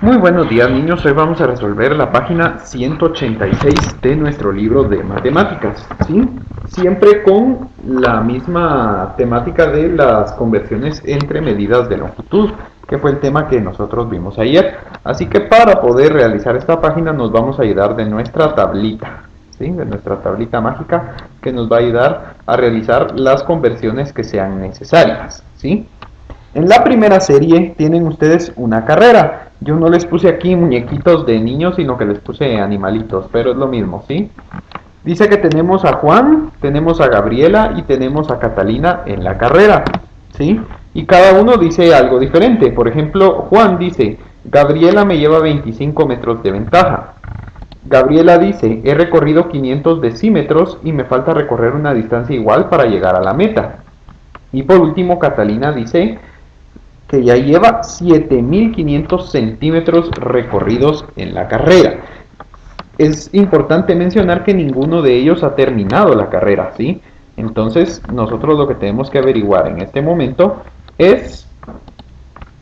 Muy buenos días niños, hoy vamos a resolver la página 186 de nuestro libro de matemáticas, ¿sí? Siempre con la misma temática de las conversiones entre medidas de longitud, que fue el tema que nosotros vimos ayer. Así que para poder realizar esta página nos vamos a ayudar de nuestra tablita, ¿sí? De nuestra tablita mágica que nos va a ayudar a realizar las conversiones que sean necesarias, ¿sí? En la primera serie tienen ustedes una carrera. Yo no les puse aquí muñequitos de niños, sino que les puse animalitos, pero es lo mismo, ¿sí? Dice que tenemos a Juan, tenemos a Gabriela y tenemos a Catalina en la carrera, ¿sí? Y cada uno dice algo diferente. Por ejemplo, Juan dice, Gabriela me lleva 25 metros de ventaja. Gabriela dice, he recorrido 500 decímetros y me falta recorrer una distancia igual para llegar a la meta. Y por último, Catalina dice que ya lleva 7500 centímetros recorridos en la carrera. Es importante mencionar que ninguno de ellos ha terminado la carrera, ¿sí? Entonces, nosotros lo que tenemos que averiguar en este momento es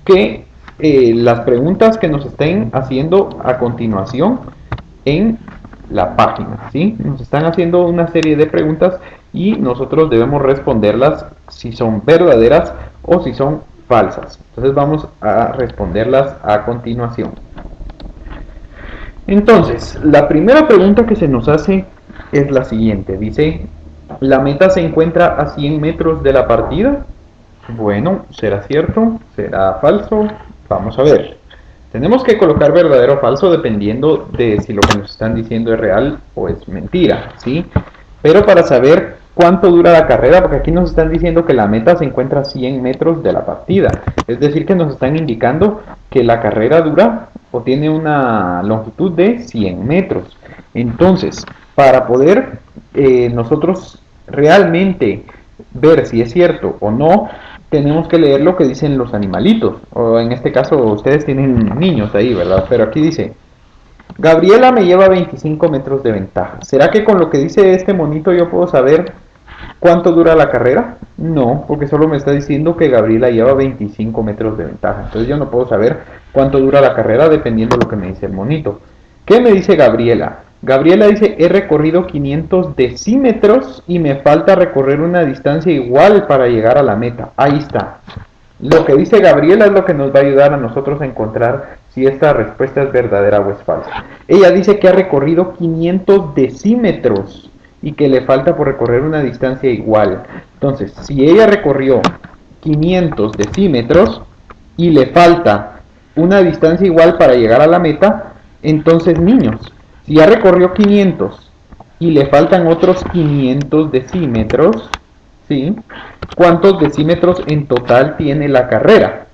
que las preguntas que nos estén haciendo a continuación en la página, ¿sí? Nos están haciendo una serie de preguntas y nosotros debemos responderlas si son verdaderas o si son falsas. Entonces vamos a responderlas a continuación. Entonces, la primera pregunta que se nos hace es la siguiente. Dice, ¿la meta se encuentra a 100 metros de la partida? Bueno, ¿será cierto? ¿Será falso? Vamos a ver. Tenemos que colocar verdadero o falso dependiendo de si lo que nos están diciendo es real o es mentira, ¿sí? Pero para saber cuánto dura la carrera, porque aquí nos están diciendo que la meta se encuentra a 100 metros de la partida. Es decir, que nos están indicando que la carrera dura o tiene una longitud de 100 metros. Entonces, para poder nosotros realmente ver si es cierto o no, tenemos que leer lo que dicen los animalitos. O en este caso, ustedes tienen niños ahí, ¿verdad? Pero aquí dice, Gabriela me lleva 25 metros de ventaja. ¿Será que con lo que dice este monito yo puedo saber cuánto dura la carrera? No, porque solo me está diciendo que Gabriela lleva 25 metros de ventaja. Entonces yo no puedo saber cuánto dura la carrera dependiendo de lo que me dice el monito. ¿Qué me dice Gabriela? Gabriela dice, he recorrido 500 decímetros y me falta recorrer una distancia igual para llegar a la meta. Ahí está. Lo que dice Gabriela es lo que nos va a ayudar a nosotros a encontrar si esta respuesta es verdadera o es falsa. Ella dice que ha recorrido 500 decímetros y que le falta por recorrer una distancia igual. Entonces, si ella recorrió 500 decímetros y le falta una distancia igual para llegar a la meta, entonces niños, si ya recorrió 500 y le faltan otros 500 decímetros, ¿sí? ¿Cuántos decímetros en total tiene la carrera?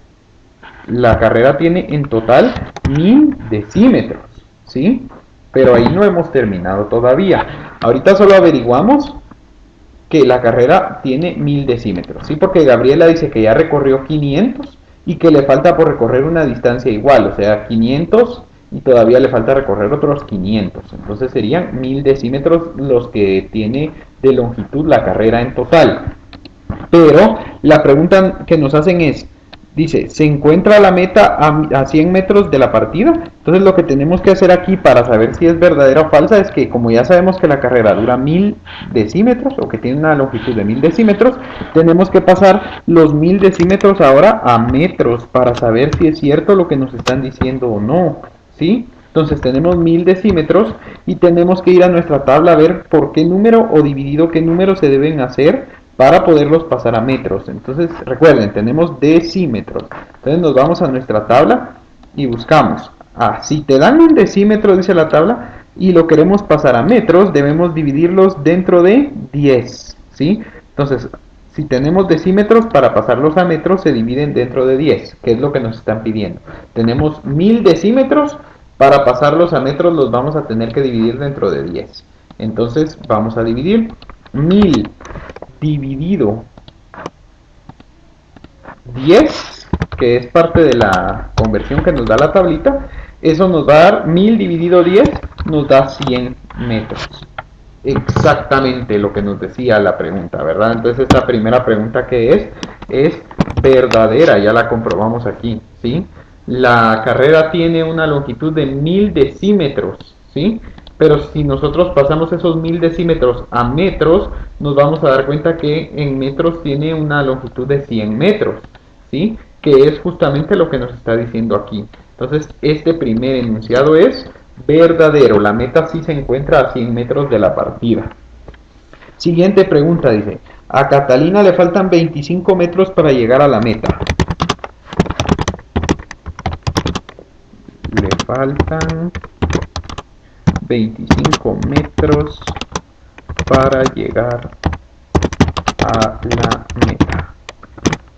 La carrera tiene en total 1000 decímetros, ¿sí? Pero ahí no hemos terminado todavía. Ahorita solo averiguamos que la carrera tiene 1000 decímetros, ¿sí? Porque Gabriela dice que ya recorrió 500 y que le falta por recorrer una distancia igual, o sea, 500 y todavía le falta recorrer otros 500. Entonces serían 1000 decímetros los que tiene de longitud la carrera en total. Pero la pregunta que nos hacen es, dice, ¿se encuentra la meta a 100 metros de la partida? Entonces lo que tenemos que hacer aquí para saber si es verdadera o falsa es que como ya sabemos que la carrera dura 1000 decímetros o que tiene una longitud de 1000 decímetros, tenemos que pasar los 1000 decímetros ahora a metros para saber si es cierto lo que nos están diciendo o no, ¿sí? Entonces tenemos 1000 decímetros y tenemos que ir a nuestra tabla a ver por qué número o dividido qué número se deben hacer para poderlos pasar a metros. Entonces recuerden, tenemos decímetros. Entonces nos vamos a nuestra tabla y buscamos. Si te dan un decímetro, dice la tabla, y lo queremos pasar a metros, debemos dividirlos dentro de 10, ¿sí? Entonces, si tenemos decímetros, para pasarlos a metros se dividen dentro de 10, que es lo que nos están pidiendo. Tenemos 1000 decímetros, para pasarlos a metros los vamos a tener que dividir dentro de 10. Entonces vamos a dividir 1000 dividido 10, que es parte de la conversión que nos da la tablita, eso nos va a dar 1000 dividido 10, nos da 100 metros. Exactamente lo que nos decía la pregunta, ¿verdad? Entonces esta primera pregunta que es verdadera, ya la comprobamos aquí, ¿sí? la carrera tiene una longitud de 1000 decímetros, ¿sí? Pero si nosotros pasamos esos 1000 decímetros a metros, nos vamos a dar cuenta que en metros tiene una longitud de 100 metros, ¿sí? Que es justamente lo que nos está diciendo aquí. Entonces, este primer enunciado es verdadero. La meta sí se encuentra a 100 metros de la partida. Siguiente pregunta dice, a Catalina le faltan 25 metros para llegar a la meta. Le faltan 25 metros para llegar a la meta.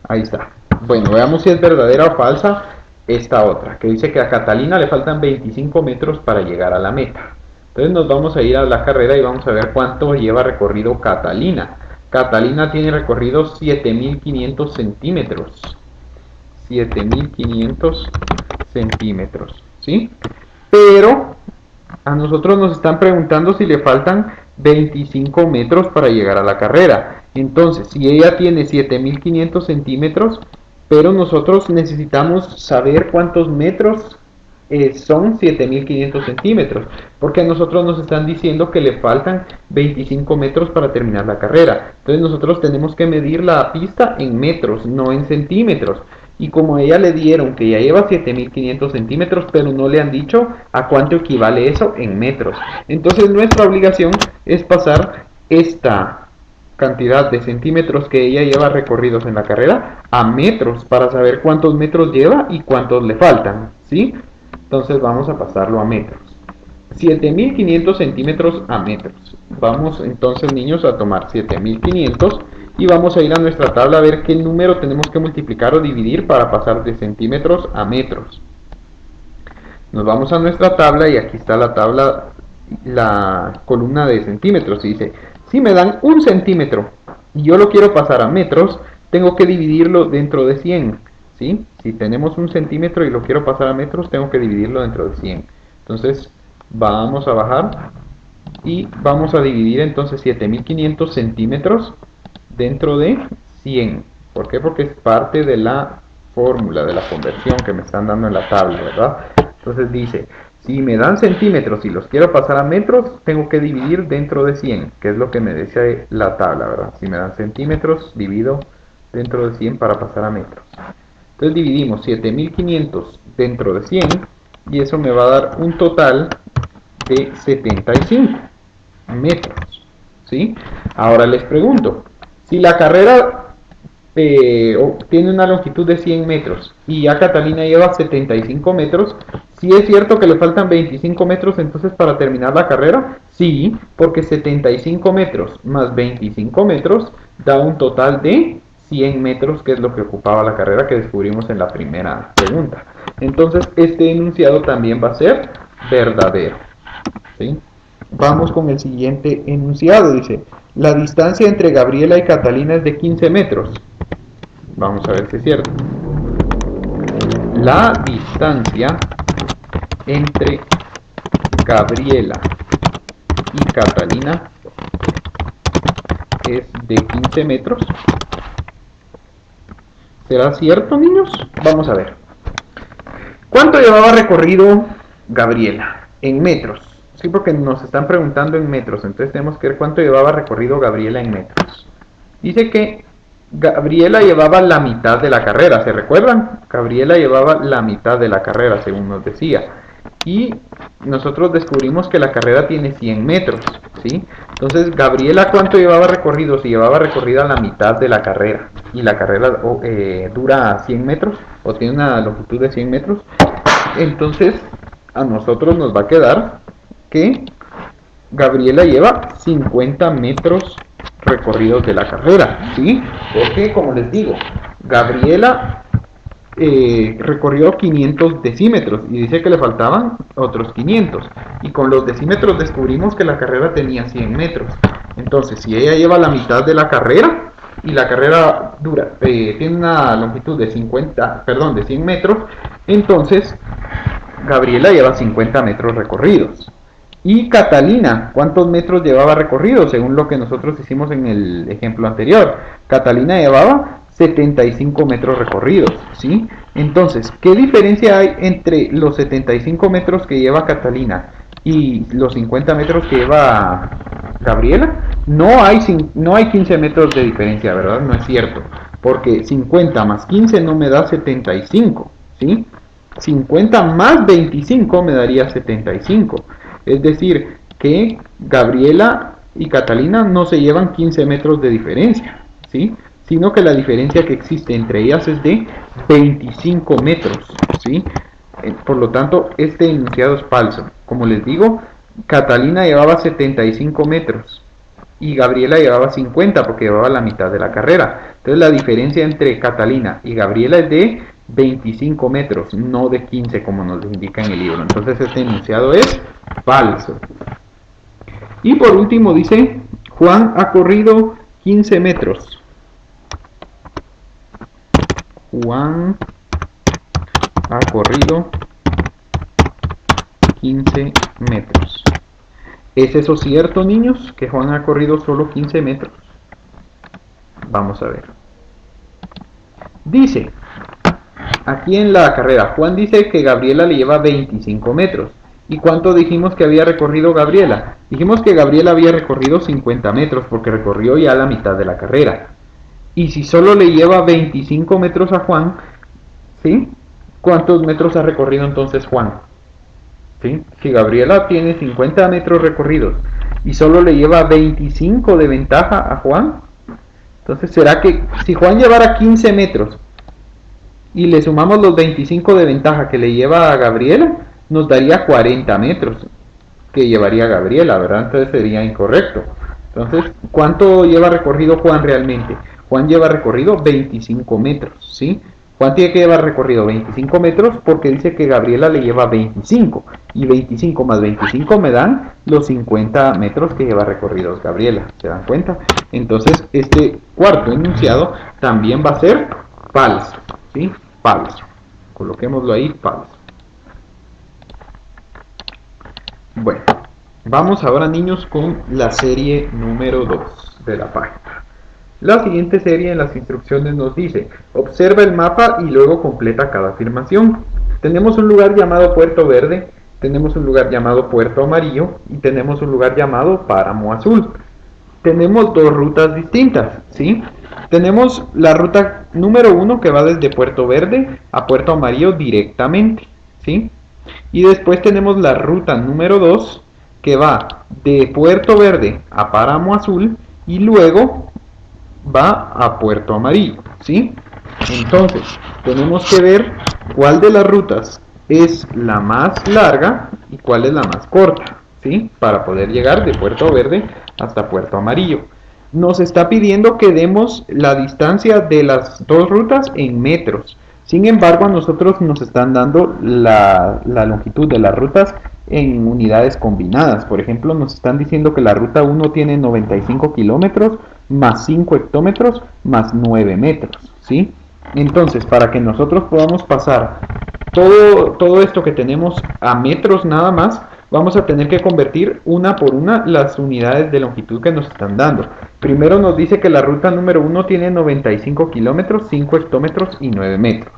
Ahí está. Bueno, veamos si es verdadera o falsa esta otra, que dice que a Catalina le faltan 25 metros para llegar a la meta. Entonces nos vamos a ir a la carrera y vamos a ver cuánto lleva recorrido Catalina. Catalina tiene recorrido 7500 centímetros. 7500 centímetros, ¿sí? Pero a nosotros nos están preguntando si le faltan 25 metros para llegar a la carrera. Entonces, si ella tiene 7500 centímetros, pero nosotros necesitamos saber cuántos metros son 7500 centímetros, porque a nosotros nos están diciendo que le faltan 25 metros para terminar la carrera. Entonces nosotros tenemos que medir la pista en metros, no en centímetros. Y como a ella le dieron que ya lleva 7500 centímetros, pero no le han dicho a cuánto equivale eso en metros. Entonces nuestra obligación es pasar esta cantidad de centímetros que ella lleva recorridos en la carrera a metros para saber cuántos metros lleva y cuántos le faltan, ¿sí? Entonces vamos a pasarlo a metros. 7500 centímetros a metros. Vamos entonces, niños, a tomar 7500 y vamos a ir a nuestra tabla a ver qué número tenemos que multiplicar o dividir para pasar de centímetros a metros. Nos vamos a nuestra tabla y aquí está la tabla, la columna de centímetros. Y dice, si me dan 1 centímetro y yo lo quiero pasar a metros, tengo que dividirlo dentro de 100. ¿Sí? Si tenemos 1 centímetro y lo quiero pasar a metros, tengo que dividirlo dentro de 100. Entonces vamos a bajar y vamos a dividir entonces 7500 centímetros dentro de 100. ¿Por qué? Porque es parte de la fórmula de la conversión que me están dando en la tabla, ¿verdad? Entonces dice, si me dan centímetros y los quiero pasar a metros, tengo que dividir dentro de 100, que es lo que me dice la tabla, ¿verdad? Si me dan centímetros, divido dentro de 100 para pasar a metros. Entonces dividimos 7500 dentro de 100 y eso me va a dar un total de 75 metros, ¿sí? Ahora les pregunto, si la carrera tiene una longitud de 100 metros y ya Catalina lleva 75 metros, ¿sí es cierto que le faltan 25 metros entonces para terminar la carrera? Sí, porque 75 metros más 25 metros da un total de 100 metros, que es lo que ocupaba la carrera que descubrimos en la primera pregunta. Entonces este enunciado también va a ser verdadero, ¿sí? Vamos con el siguiente enunciado. Dice, la distancia entre Gabriela y Catalina es de 15 metros. Vamos a ver si es cierto. La distancia entre Gabriela y Catalina es de 15 metros. ¿Será cierto, niños? Vamos a ver. ¿Cuánto llevaba recorrido Gabriela? En metros. Sí, porque nos están preguntando en metros. Entonces tenemos que ver cuánto llevaba recorrido Gabriela en metros. Dice que Gabriela llevaba la mitad de la carrera. ¿Se recuerdan? Gabriela llevaba la mitad de la carrera, según nos decía. Y nosotros descubrimos que la carrera tiene 100 metros, ¿sí? Entonces, Gabriela, ¿cuánto llevaba recorrido? Si llevaba recorrida la mitad de la carrera y la carrera dura 100 metros o tiene una longitud de 100 metros, entonces a nosotros nos va a quedar que Gabriela lleva 50 metros recorridos de la carrera, ¿sí? Porque, como les digo, Gabriela recorrió 500 decímetros y dice que le faltaban otros 500, y con los decímetros descubrimos que la carrera tenía 100 metros. Entonces, si ella lleva la mitad de la carrera y la carrera tiene una longitud de 100 metros, entonces Gabriela lleva 50 metros recorridos. Y Catalina, ¿cuántos metros llevaba recorridos? Según lo que nosotros hicimos en el ejemplo anterior, Catalina llevaba 75 metros recorridos, ¿sí? Entonces, ¿qué diferencia hay entre los 75 metros que lleva Catalina y los 50 metros que lleva Gabriela? No hay 15 metros de diferencia, ¿verdad? No es cierto, porque 50 más 15 no me da 75, ¿sí? 50 más 25 me daría 75. Es decir, que Gabriela y Catalina no se llevan 15 metros de diferencia, ¿sí? Sino que la diferencia que existe entre ellas es de 25 metros, ¿sí? Por lo tanto, este enunciado es falso. Como les digo, Catalina llevaba 75 metros y Gabriela llevaba 50 porque llevaba la mitad de la carrera. Entonces la diferencia entre Catalina y Gabriela es de 25 metros, no de 15 como nos indica en el libro. Entonces este enunciado es falso. Y por último dice, Juan ha corrido 15 metros. Juan ha corrido 15 metros. ¿Es eso cierto, niños? ¿Que Juan ha corrido solo 15 metros? Vamos a ver. Dice, aquí en la carrera, Juan dice que Gabriela le lleva 25 metros. ¿Y cuánto dijimos que había recorrido Gabriela? Dijimos que Gabriela había recorrido 50 metros porque recorrió ya la mitad de la carrera. Y si solo le lleva 25 metros a Juan, ¿sí? ¿Cuántos metros ha recorrido entonces Juan? ¿Sí? Si Gabriela tiene 50 metros recorridos y solo le lleva 25 de ventaja a Juan, entonces será que si Juan llevara 15 metros y le sumamos los 25 de ventaja que le lleva a Gabriela, nos daría 40 metros que llevaría Gabriela, ¿verdad? Entonces sería incorrecto. Entonces, ¿cuánto lleva recorrido Juan realmente? Juan lleva recorrido 25 metros, ¿sí? Juan tiene que llevar recorrido 25 metros porque dice que Gabriela le lleva 25. Y 25 más 25 me dan los 50 metros que lleva recorridos Gabriela. ¿Se dan cuenta? Entonces, este cuarto enunciado también va a ser falso, ¿sí? Falso. Coloquémoslo ahí, falso. Bueno, vamos ahora, niños, con la serie número 2 de la página. La siguiente serie en las instrucciones nos dice, observa el mapa y luego completa cada afirmación. Tenemos un lugar llamado Puerto Verde, tenemos un lugar llamado Puerto Amarillo y tenemos un lugar llamado Páramo Azul. Tenemos dos rutas distintas, ¿sí? Tenemos la ruta número 1 que va desde Puerto Verde a Puerto Amarillo directamente, ¿sí? Y después tenemos la ruta número 2 que va de Puerto Verde a Páramo Azul y luego va a Puerto Amarillo, ¿sí? Entonces, tenemos que ver cuál de las rutas es la más larga y cuál es la más corta, ¿sí? Para poder llegar de Puerto Verde hasta Puerto Amarillo. Nos está pidiendo que demos la distancia de las dos rutas en metros. Sin embargo, a nosotros nos están dando la longitud de las rutas en unidades combinadas. Por ejemplo, nos están diciendo que la ruta 1 tiene 95 kilómetros más 5 hectómetros más 9 metros, ¿sí? Entonces, para que nosotros podamos pasar todo esto que tenemos a metros nada más, vamos a tener que convertir una por una las unidades de longitud que nos están dando. Primero nos dice que la ruta número 1 tiene 95 kilómetros, 5 hectómetros y 9 metros.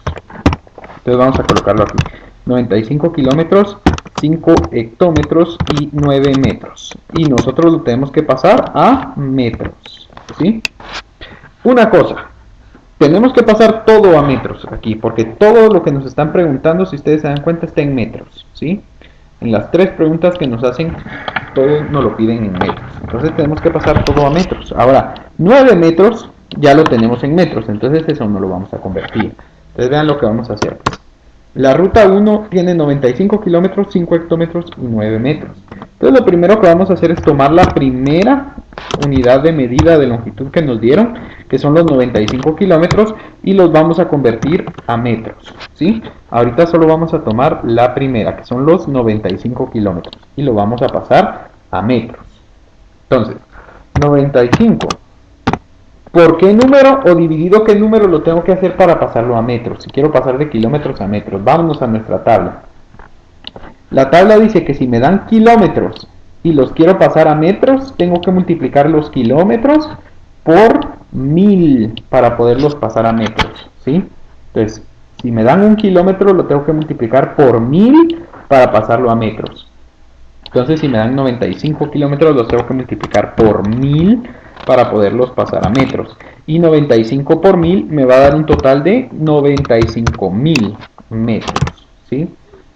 Entonces vamos a colocarlo aquí. 95 kilómetros, 5 hectómetros y 9 metros. Y nosotros lo tenemos que pasar a metros, ¿sí? Una cosa, tenemos que pasar todo a metros aquí, porque todo lo que nos están preguntando, si ustedes se dan cuenta, está en metros, ¿sí? En las tres preguntas que nos hacen, todo nos lo piden en metros. Entonces tenemos que pasar todo a metros. Ahora, 9 metros ya lo tenemos en metros, entonces eso no lo vamos a convertir. Entonces vean lo que vamos a hacer. La ruta 1 tiene 95 kilómetros, 5 hectómetros y 9 metros. Entonces lo primero que vamos a hacer es tomar la primera unidad de medida de longitud que nos dieron, que son los 95 kilómetros, y los vamos a convertir a metros, ¿sí? Ahorita solo vamos a tomar la primera, que son los 95 kilómetros, y lo vamos a pasar a metros. Entonces, 95. ¿Por qué número o dividido qué número lo tengo que hacer para pasarlo a metros? Si quiero pasar de kilómetros a metros, vámonos a nuestra tabla. La tabla dice que si me dan kilómetros y los quiero pasar a metros, tengo que multiplicar los kilómetros por 1000 para poderlos pasar a metros, ¿sí? Entonces, si me dan 1 kilómetro, lo tengo que multiplicar por 1000 para pasarlo a metros. Entonces, si me dan 95 kilómetros, los tengo que multiplicar por 1000 para poderlos pasar a metros. Y 95 por 1000 me va a dar un total de 95.000 metros, ¿sí?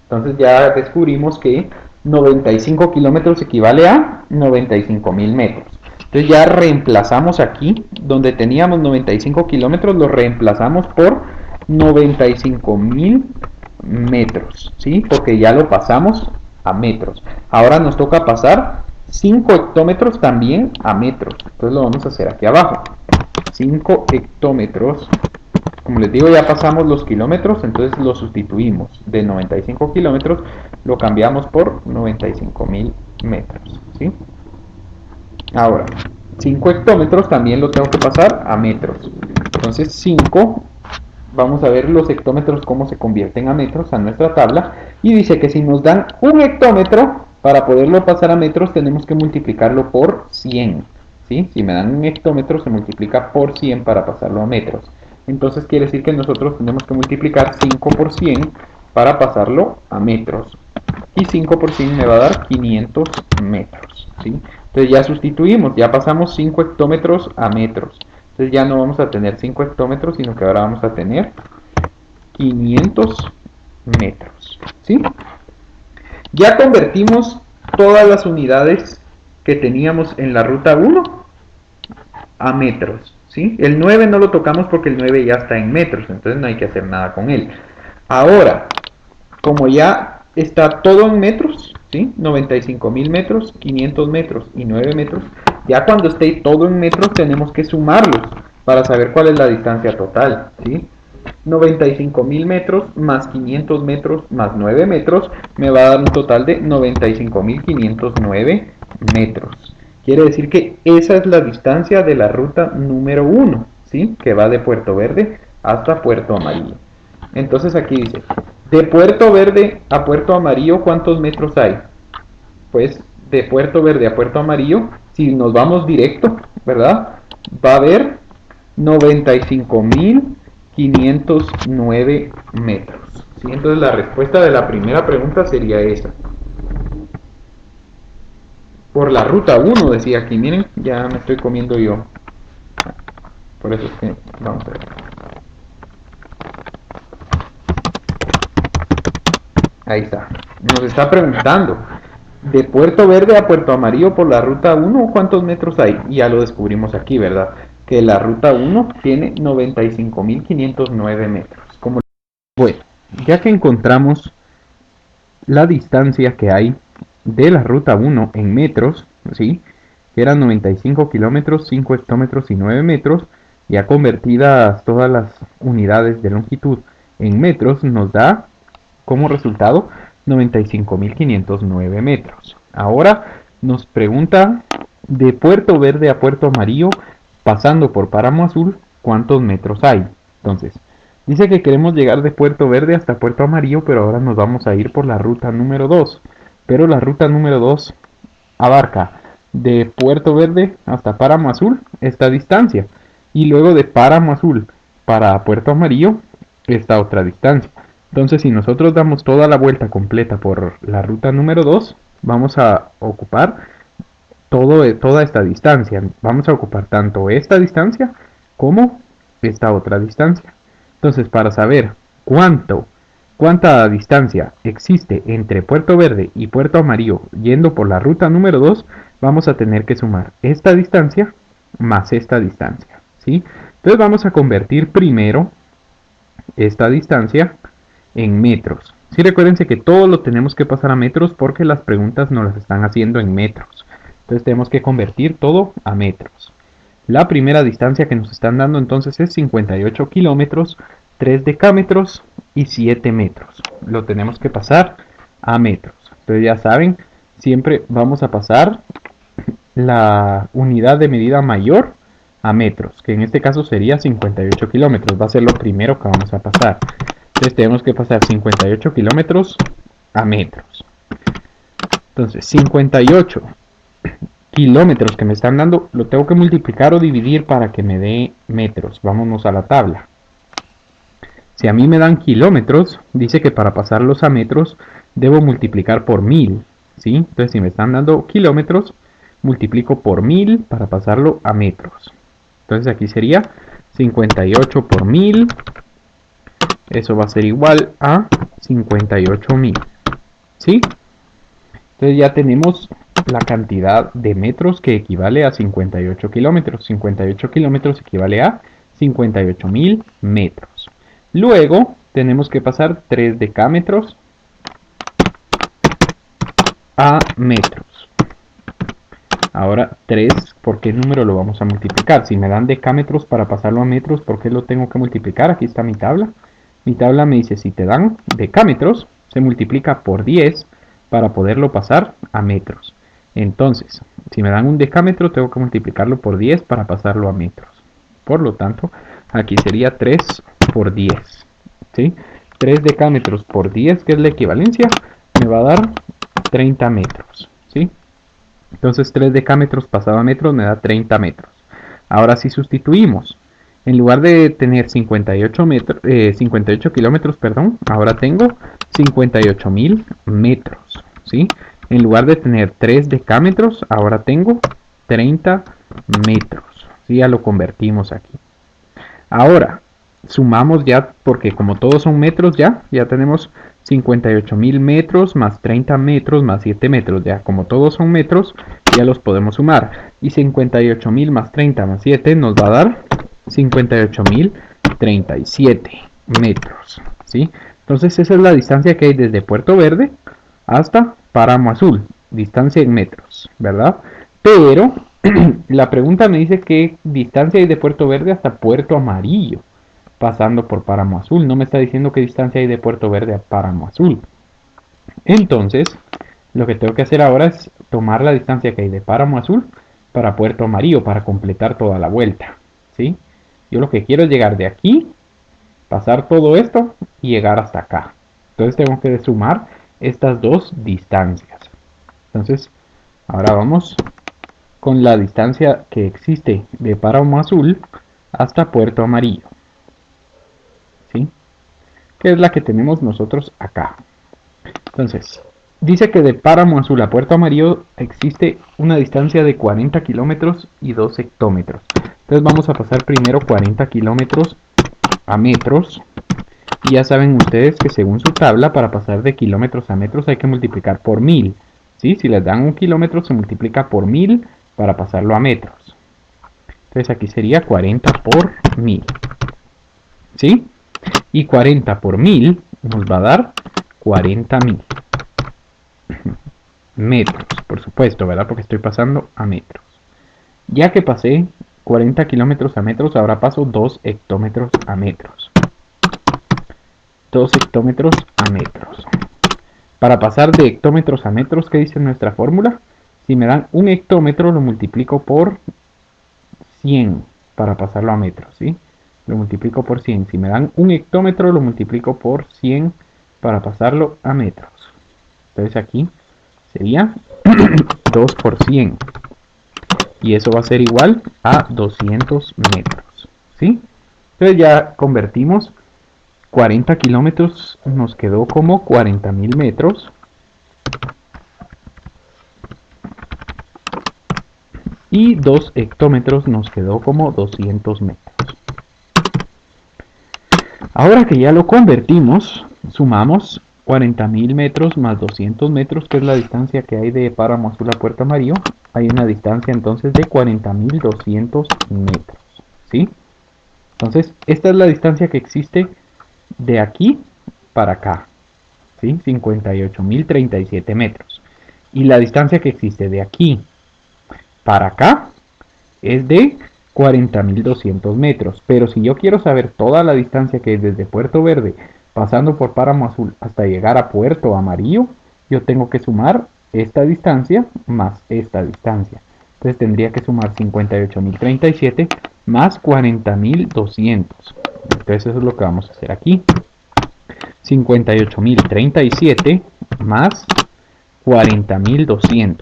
Entonces ya descubrimos que 95 kilómetros equivale a 95.000 metros. Entonces ya reemplazamos aquí, donde teníamos 95 kilómetros, lo reemplazamos por 95.000 metros, ¿sí? Porque ya lo pasamos a metros. Ahora nos toca pasar 5 hectómetros también a metros. Entonces lo vamos a hacer aquí abajo. 5 hectómetros. Como les digo, ya pasamos los kilómetros, entonces lo sustituimos. De 95 kilómetros lo cambiamos por 95.000 metros, ¿sí? Ahora, 5 hectómetros también lo tengo que pasar a metros. Entonces 5, vamos a ver los hectómetros cómo se convierten a metros a nuestra tabla. Y dice que si nos dan un hectómetro, para poderlo pasar a metros tenemos que multiplicarlo por 100. ¿Sí? Si me dan un hectómetro se multiplica por 100 para pasarlo a metros. Entonces quiere decir que nosotros tenemos que multiplicar 5 por 100 para pasarlo a metros. Y 5 por 100 me va a dar 500 metros. ¿Sí? Entonces ya sustituimos, ya pasamos 5 hectómetros a metros. Entonces ya no vamos a tener 5 hectómetros, sino que ahora vamos a tener 500 metros. ¿Sí? Ya convertimos todas las unidades que teníamos en la ruta 1 a metros. ¿Sí? El 9 no lo tocamos porque el 9 ya está en metros, entonces no hay que hacer nada con él. Ahora, como ya está todo en metros, ¿sí? 95.000 metros, 500 metros y 9 metros, ya cuando esté todo en metros tenemos que sumarlos para saber cuál es la distancia total, ¿sí? 95.000 metros más 500 metros más 9 metros me va a dar un total de 95.509 metros. Quiere decir que esa es la distancia de la ruta número 1, ¿sí? Que va de Puerto Verde hasta Puerto Amarillo. Entonces aquí dice, de Puerto Verde a Puerto Amarillo, ¿cuántos metros hay? Pues de Puerto Verde a Puerto Amarillo, si nos vamos directo, ¿verdad? Va a haber 95.509 metros. ¿Sí? Entonces la respuesta de la primera pregunta sería esa. Por la ruta 1 decía aquí, miren, ya me estoy comiendo yo. Por eso es que vamos a ver. Ahí está. Nos está preguntando, de Puerto Verde a Puerto Amarillo por la ruta 1, ¿cuántos metros hay? Y ya lo descubrimos aquí, ¿verdad? Que la ruta 1 tiene 95.509 metros. Bueno, ya que encontramos la distancia que hay de la ruta 1 en metros, ¿sí? Que eran 95 kilómetros, 5 hectómetros y 9 metros, ya convertidas todas las unidades de longitud en metros, nos da como resultado 95.509 metros. Ahora nos pregunta de Puerto Verde a Puerto Amarillo, pasando por Páramo Azul, ¿cuántos metros hay? Entonces, dice que queremos llegar de Puerto Verde hasta Puerto Amarillo, pero ahora nos vamos a ir por la ruta número 2. Pero la ruta número 2 abarca de Puerto Verde hasta Páramo Azul esta distancia. Y luego de Páramo Azul para Puerto Amarillo esta otra distancia. Entonces, si nosotros damos toda la vuelta completa por la ruta número 2, vamos a ocupar toda esta distancia. Vamos a ocupar tanto esta distancia como esta otra distancia. Entonces, para saber cuánta distancia existe entre Puerto Verde y Puerto Amarillo yendo por la ruta número 2, vamos a tener que sumar esta distancia más esta distancia, ¿sí? Entonces vamos a convertir primero esta distancia en metros. Sí, recuérdense que todo lo tenemos que pasar a metros porque las preguntas nos las están haciendo en metros. Entonces tenemos que convertir todo a metros. La primera distancia que nos están dando entonces es 58 kilómetros, 3 decámetros y 7 metros. Lo tenemos que pasar a metros. Entonces ya saben, siempre vamos a pasar la unidad de medida mayor a metros, que en este caso sería 58 kilómetros. Va a ser lo primero que vamos a pasar. Entonces tenemos que pasar 58 kilómetros a metros. Entonces 58 kilómetros que me están dando, lo tengo que multiplicar o dividir para que me dé metros. Vámonos a la tabla. Si a mí me dan kilómetros, dice que para pasarlos a metros debo multiplicar por 1000, ¿sí? Entonces si me están dando kilómetros, multiplico por 1000 para pasarlo a metros. Entonces aquí sería 58 por 1000, eso va a ser igual a 58.000, ¿sí? Entonces ya tenemos la cantidad de metros que equivale a 58 kilómetros. 58 kilómetros equivale a 58.000 metros. Luego tenemos que pasar 3 decámetros a metros. Ahora 3, ¿por qué número lo vamos a multiplicar? Si me dan decámetros para pasarlo a metros, ¿por qué lo tengo que multiplicar? Aquí está mi tabla. Mi tabla me dice, si te dan decámetros, se multiplica por 10 para poderlo pasar a metros. Entonces, si me dan un decámetro, tengo que multiplicarlo por 10 para pasarlo a metros. Por lo tanto, aquí sería 3 por 10. ¿Sí? 3 decámetros por 10, que es la equivalencia, me va a dar 30 metros. ¿Sí? Entonces 3 decámetros pasado a metros me da 30 metros. Ahora si sustituimos, en lugar de tener 58 kilómetros, perdón, ahora tengo 58.000 metros. ¿Sí? En lugar de tener 3 decámetros, ahora tengo 30 metros. ¿Sí? Ya lo convertimos aquí. Ahora, sumamos ya, porque como todos son metros ya tenemos 58.000 metros más 30 metros más 7 metros. Ya como todos son metros, ya los podemos sumar. Y 58.000 más 30 más 7 nos va a dar 58.037 metros. ¿Sí? Entonces esa es la distancia que hay desde Puerto Verde hasta Páramo Azul. Distancia en metros, ¿verdad? Pero la pregunta me dice qué distancia hay de Puerto Verde hasta Puerto Amarillo, pasando por Páramo Azul. No me está diciendo qué distancia hay de Puerto Verde a Páramo Azul. Entonces, lo que tengo que hacer ahora es tomar la distancia que hay de Páramo Azul para Puerto Amarillo, para completar toda la vuelta. ¿Sí? Yo lo que quiero es llegar de aquí, pasar todo esto y llegar hasta acá. Entonces tengo que sumar estas dos distancias. Entonces, ahora vamos con la distancia que existe de Páramo Azul hasta Puerto Amarillo. ¿Sí? Que es la que tenemos nosotros acá. Entonces, dice que de Páramo Azul a Puerto Amarillo existe una distancia de 40 kilómetros y 2 hectómetros. Entonces vamos a pasar primero 40 kilómetros a metros. Y ya saben ustedes que según su tabla, para pasar de kilómetros a metros hay que multiplicar por 1000. ¿Sí? Si les dan un kilómetro se multiplica por 1000 para pasarlo a metros. Entonces aquí sería 40 por 1000. ¿Sí? Y 40 por 1000 nos va a dar 40.000 metros, por supuesto, ¿verdad? Porque estoy pasando a metros. Ya que pasé 40 kilómetros a metros, ahora paso 2 hectómetros a metros. 2 hectómetros a metros. Para pasar de hectómetros a metros, ¿qué dice nuestra fórmula? Si me dan un hectómetro, lo multiplico por 100 para pasarlo a metros, ¿sí? Lo multiplico por 100. Si me dan un hectómetro, lo multiplico por 100 para pasarlo a metros. Entonces aquí sería 2 por 100. Y eso va a ser igual a 200 metros, ¿sí? Entonces ya convertimos 40 kilómetros, nos quedó como 40.000 metros. Y 2 hectómetros nos quedó como 200 metros. Ahora que ya lo convertimos, sumamos 40.000 metros más 200 metros, que es la distancia que hay de Páramo Azul a Puerto Amarillo. Hay una distancia entonces de 40.200 metros, ¿sí? Entonces, esta es la distancia que existe de aquí para acá, ¿sí? 58.037 metros. Y la distancia que existe de aquí para acá es de 40.200 metros. Pero si yo quiero saber toda la distancia que es desde Puerto Verde, pasando por Páramo Azul hasta llegar a Puerto Amarillo, yo tengo que sumar esta distancia más esta distancia. Entonces tendría que sumar 58.037 más 40.200. Entonces eso es lo que vamos a hacer aquí. 58.037 más 40.200.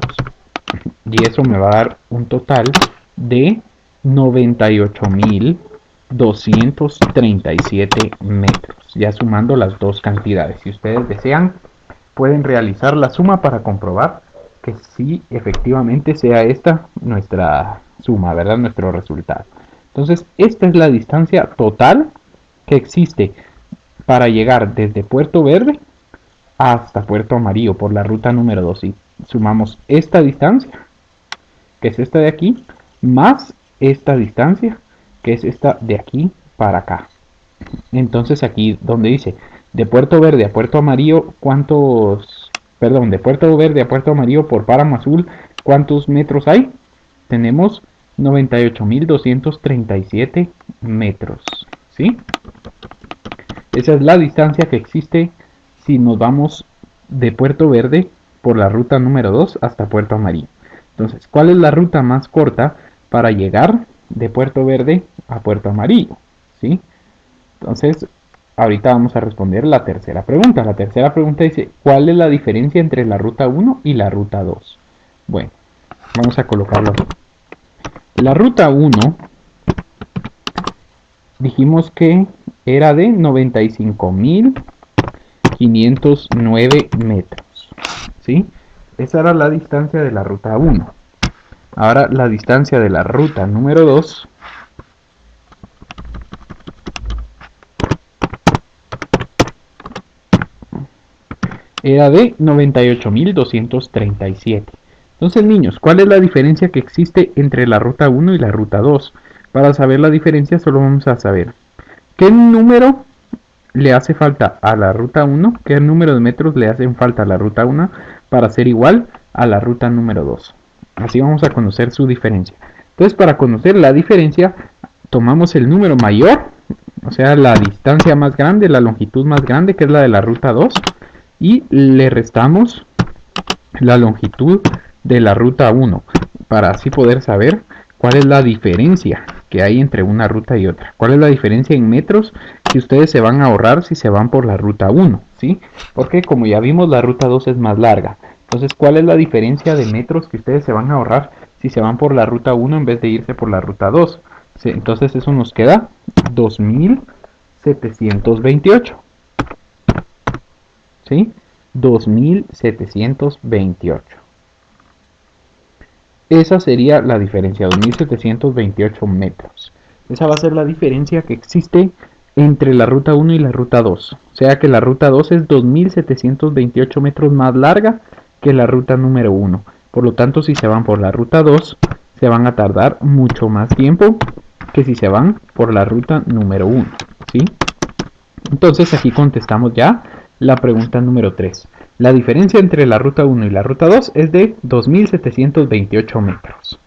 y eso me va a dar un total de 98.237 metros, ya sumando las dos cantidades. Si ustedes desean, pueden realizar la suma para comprobar que sí efectivamente sea esta nuestra suma, ¿verdad? Nuestro resultado. Entonces, esta es la distancia total que existe para llegar desde Puerto Verde hasta Puerto Amarillo por la ruta número 2. Y sumamos esta distancia, que es esta de aquí, más esta distancia, que es esta de aquí para acá. Entonces aquí donde dice de Puerto Verde a Puerto Amarillo, de Puerto Verde a Puerto Amarillo por Páramo Azul, ¿cuántos metros hay? Tenemos 98.237 metros, ¿sí? Esa es la distancia que existe si nos vamos de Puerto Verde por la ruta número 2 hasta Puerto Amarillo. Entonces, ¿cuál es la ruta más corta para llegar de Puerto Verde a Puerto Amarillo? ¿Sí? Entonces, ahorita vamos a responder la tercera pregunta. La tercera pregunta dice, ¿cuál es la diferencia entre la ruta 1 y la ruta 2? Bueno, vamos a colocarlo aquí. La ruta 1 dijimos que era de 95.509 metros, ¿sí? Esa era la distancia de la ruta 1. Ahora la distancia de la ruta número 2 era de 98.237. Entonces, niños, ¿cuál es la diferencia que existe entre la ruta 1 y la ruta 2? Para saber la diferencia solo vamos a saber qué número le hace falta a la ruta 1, qué número de metros le hacen falta a la ruta 1 para ser igual a la ruta número 2. Así vamos a conocer su diferencia. Entonces, para conocer la diferencia, tomamos el número mayor, o sea, la distancia más grande, la longitud más grande, que es la de la ruta 2, y le restamos la longitud de la ruta 1 para así poder saber cuál es la diferencia que hay entre una ruta y otra. ¿Cuál es la diferencia en metros que ustedes se van a ahorrar si se van por la ruta 1? ¿Sí? Porque como ya vimos, la ruta 2 es más larga. Entonces, ¿cuál es la diferencia de metros que ustedes se van a ahorrar si se van por la ruta 1 en vez de irse por la ruta 2? Sí, entonces eso nos queda 2.728. ¿Sí? 2.728. Esa sería la diferencia, 2.728 metros. Esa va a ser la diferencia que existe entre la ruta 1 y la ruta 2. O sea que la ruta 2 es 2.728 metros más larga que la ruta número 1. Por lo tanto, si se van por la ruta 2, se van a tardar mucho más tiempo que si se van por la ruta número 1. ¿Sí? Entonces aquí contestamos ya la pregunta número 3. La diferencia entre la ruta 1 y la ruta 2 es de 2.728 metros.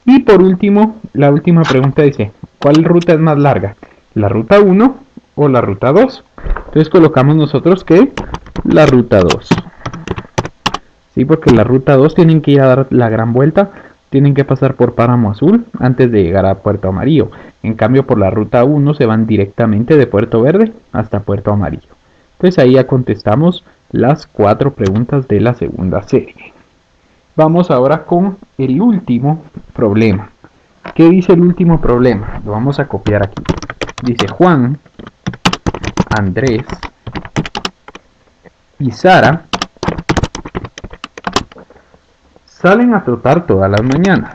Y por último, la última pregunta dice, ¿cuál ruta es más larga? ¿La ruta 1 o la ruta 2? Entonces colocamos nosotros que la ruta 2. Sí, porque la ruta 2 tienen que ir a dar la gran vuelta, tienen que pasar por Páramo Azul antes de llegar a Puerto Amarillo. En cambio, por la ruta 1 se van directamente de Puerto Verde hasta Puerto Amarillo. Entonces ahí ya contestamos las 4 preguntas de la segunda serie. Vamos ahora con el último problema. ¿Qué dice el último problema? Lo vamos a copiar aquí. Dice Juan, Andrés y Sara salen a trotar todas las mañanas.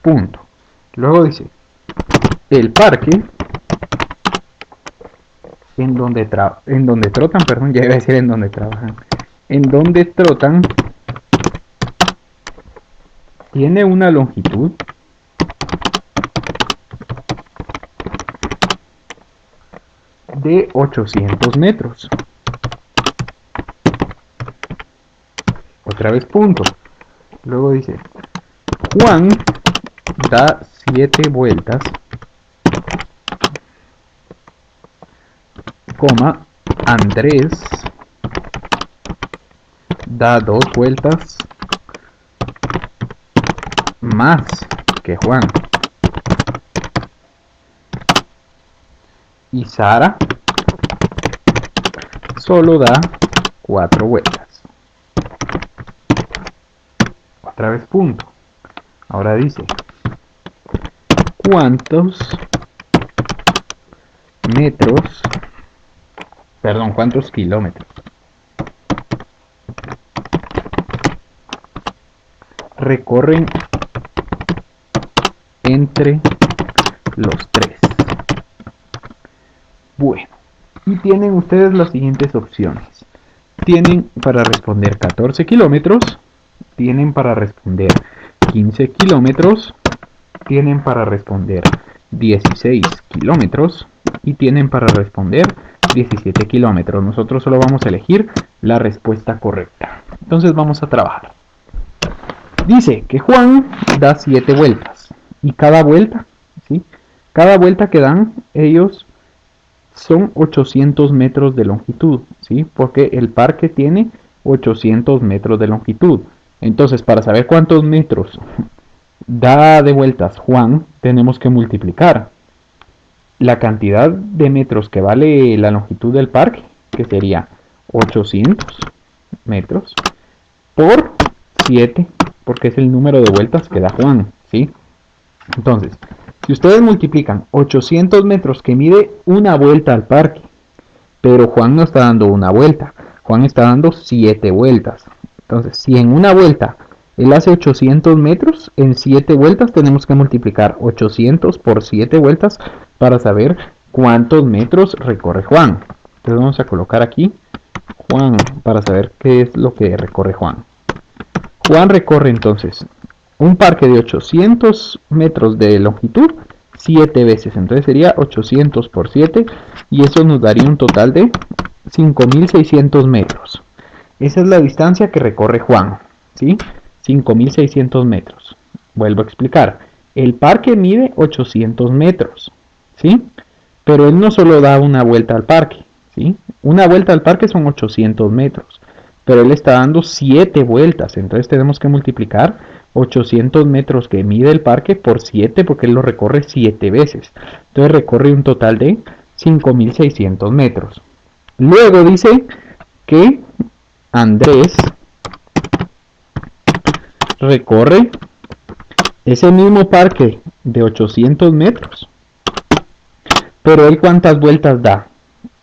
Punto. Luego dice, el parque en donde trotan, perdón, ya iba a decir en donde trabajan, en donde trotan, tiene una longitud de 800 metros. Otra vez punto. Luego dice, Juan da 7 vueltas, coma, Andrés da 2 vueltas más que Juan. Y Sara solo da 4 vueltas. Otra vez punto. Ahora dice, ¿cuántos kilómetros recorren entre los tres? Bueno, y tienen ustedes las siguientes opciones. Tienen para responder 14 kilómetros, tienen para responder 15 kilómetros, tienen para responder 16 kilómetros y tienen para responder 17 kilómetros. Nosotros solo vamos a elegir la respuesta correcta. Entonces vamos a trabajar. Dice que Juan da 7 vueltas y cada vuelta, ¿sí? Cada vuelta que dan ellos son 800 metros de longitud, ¿sí? Porque el parque tiene 800 metros de longitud. Entonces, para saber cuántos metros da de vueltas Juan, tenemos que multiplicar la cantidad de metros que vale la longitud del parque, que sería 800 metros, por 7, porque es el número de vueltas que da Juan, ¿sí? Entonces, si ustedes multiplican 800 metros que mide una vuelta al parque, pero Juan no está dando una vuelta, Juan está dando 7 vueltas. Entonces, si en una vuelta él hace 800 metros, en 7 vueltas tenemos que multiplicar 800 por 7 vueltas para saber cuántos metros recorre Juan. Entonces vamos a colocar aquí Juan para saber qué es lo que recorre Juan. Juan recorre entonces un parque de 800 metros de longitud 7 veces. Entonces sería 800 por 7 y eso nos daría un total de 5.600 metros. Esa es la distancia que recorre Juan, ¿sí? 5.600 metros. Vuelvo a explicar. El parque mide 800 metros, ¿sí? Pero él no solo da una vuelta al parque, ¿sí? Una vuelta al parque son 800 metros, pero él está dando 7 vueltas. Entonces tenemos que multiplicar 800 metros que mide el parque por 7 porque él lo recorre 7 veces. Entonces recorre un total de 5.600 metros. Luego dice que Andrés recorre ese mismo parque de 800 metros. Pero él, ¿cuántas vueltas da?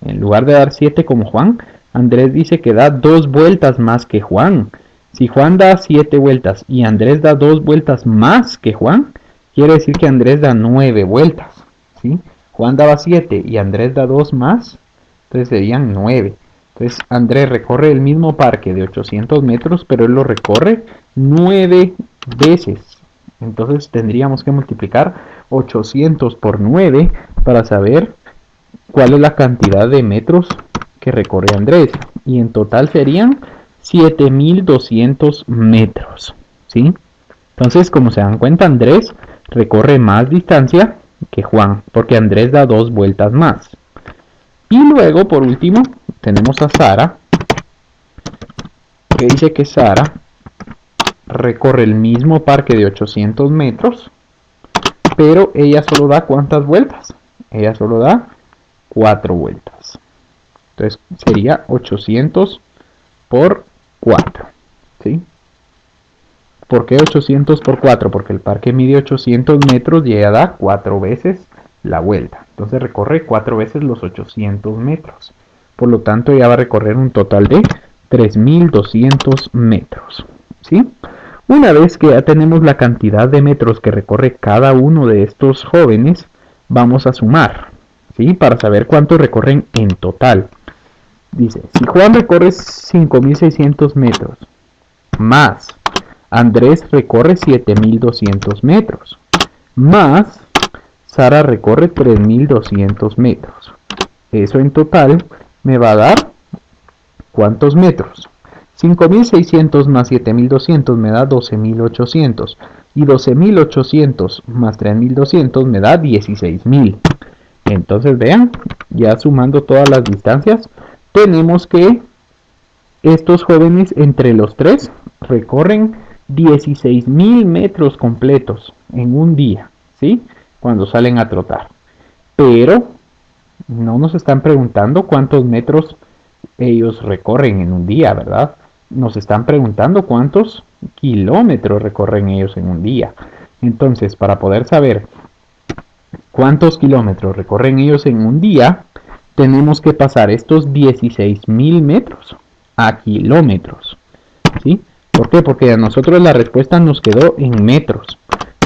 En lugar de dar 7 como Juan, Andrés dice que da 2 vueltas más que Juan. Si Juan da 7 vueltas y Andrés da 2 vueltas más que Juan, quiere decir que Andrés da 9 vueltas, ¿sí? Juan daba 7 y Andrés da 2 más, entonces serían 9. Entonces Andrés recorre el mismo parque de 800 metros, pero él lo recorre 9 veces. Entonces tendríamos que multiplicar 800 por 9 para saber cuál es la cantidad de metros que recorre Andrés. Y en total serían 7.200 metros, ¿sí? Entonces, como se dan cuenta, Andrés recorre más distancia que Juan, porque Andrés da 2 vueltas más. Y luego, por último, tenemos a Sara, que dice que Sara recorre el mismo parque de 800 metros, pero ella solo da ¿cuántas vueltas? Ella solo da 4 vueltas. Entonces sería 800 por 4, ¿sí? ¿Por qué 800 por 4? Porque el parque mide 800 metros y ella da 4 veces la vuelta. Entonces recorre 4 veces los 800 metros. Por lo tanto, ella va a recorrer un total de 3.200 metros, ¿sí? Una vez que ya tenemos la cantidad de metros que recorre cada uno de estos jóvenes, vamos a sumar, ¿sí? Para saber cuánto recorren en total. Dice, si Juan recorre 5.600 metros, más Andrés recorre 7.200 metros, más Sara recorre 3.200 metros. Eso en total me va a dar ¿cuántos metros? 5.600 más 7.200 me da 12.800 y 12.800 más 3.200 me da 16.000. Entonces vean, ya sumando todas las distancias, tenemos que estos jóvenes entre los tres recorren 16.000 metros completos en un día, ¿sí? Cuando salen a trotar. Pero no nos están preguntando cuántos metros ellos recorren en un día, ¿verdad? Nos están preguntando cuántos kilómetros recorren ellos en un día. Entonces, para poder saber cuántos kilómetros recorren ellos en un día, tenemos que pasar estos 16.000 metros a kilómetros, ¿sí? ¿Por qué? Porque a nosotros la respuesta nos quedó en metros,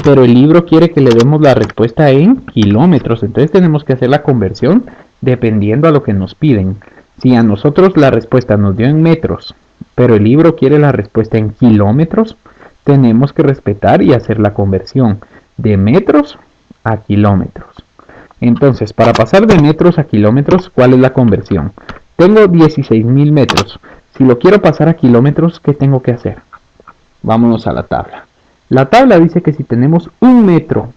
pero el libro quiere que le demos la respuesta en kilómetros, entonces tenemos que hacer la conversión dependiendo a lo que nos piden. Si a nosotros la respuesta nos dio en metros, pero el libro quiere la respuesta en kilómetros, tenemos que respetar y hacer la conversión de metros a kilómetros. Entonces, para pasar de metros a kilómetros, ¿cuál es la conversión? Tengo 16.000 metros. Si lo quiero pasar a kilómetros, ¿qué tengo que hacer? Vámonos a la tabla. La tabla dice que si tenemos un metro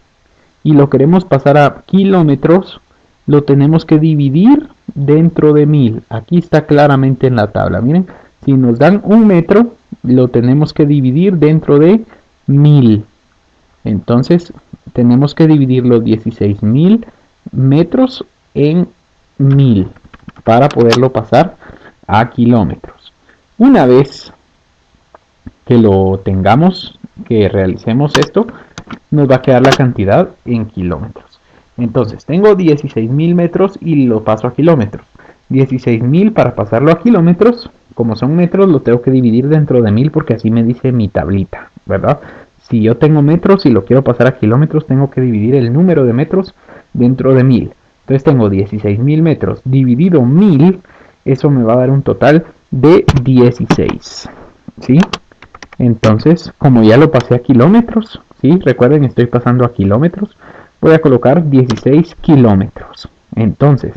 y lo queremos pasar a kilómetros, lo tenemos que dividir dentro de 1000. Aquí está claramente en la tabla. Miren, si nos dan un metro, lo tenemos que dividir dentro de 1000. Entonces, tenemos que dividir los 16.000 metros en 1000 para poderlo pasar a kilómetros. Una vez que lo tengamos, que realicemos esto, nos va a quedar la cantidad en kilómetros. Entonces, tengo 16.000 metros y lo paso a kilómetros. 16.000 para pasarlo a kilómetros, como son metros, lo tengo que dividir dentro de 1000 porque así me dice mi tablita, ¿verdad? Si yo tengo metros y lo quiero pasar a kilómetros, tengo que dividir el número de metros dentro de 1000. Entonces tengo 16.000 metros dividido 1000, eso me va a dar un total de 16, ¿sí? Entonces, como ya lo pasé a kilómetros, ¿sí? Recuerden, estoy pasando a kilómetros, voy a colocar 16 kilómetros. Entonces,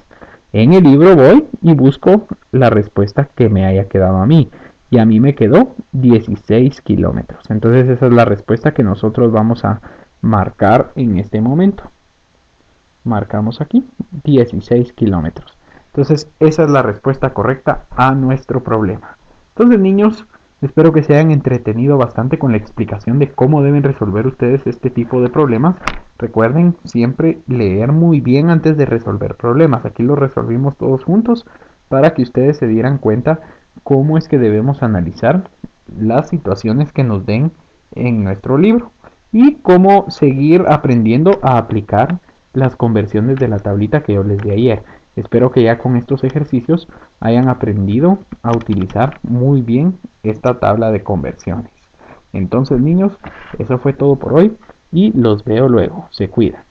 en el libro voy y busco la respuesta que me haya quedado a mí. Y a mí me quedó 16 kilómetros. Entonces esa es la respuesta que nosotros vamos a marcar en este momento. Marcamos aquí 16 kilómetros. Entonces esa es la respuesta correcta a nuestro problema. Entonces, niños, espero que se hayan entretenido bastante con la explicación de cómo deben resolver ustedes este tipo de problemas. Recuerden siempre leer muy bien antes de resolver problemas. Aquí lo resolvimos todos juntos para que ustedes se dieran cuenta cómo es que debemos analizar las situaciones que nos den en nuestro libro y cómo seguir aprendiendo a aplicar las conversiones de la tablita que yo les di ayer. Espero que ya con estos ejercicios hayan aprendido a utilizar muy bien esta tabla de conversiones. Entonces, niños, eso fue todo por hoy y los veo luego. Se cuidan.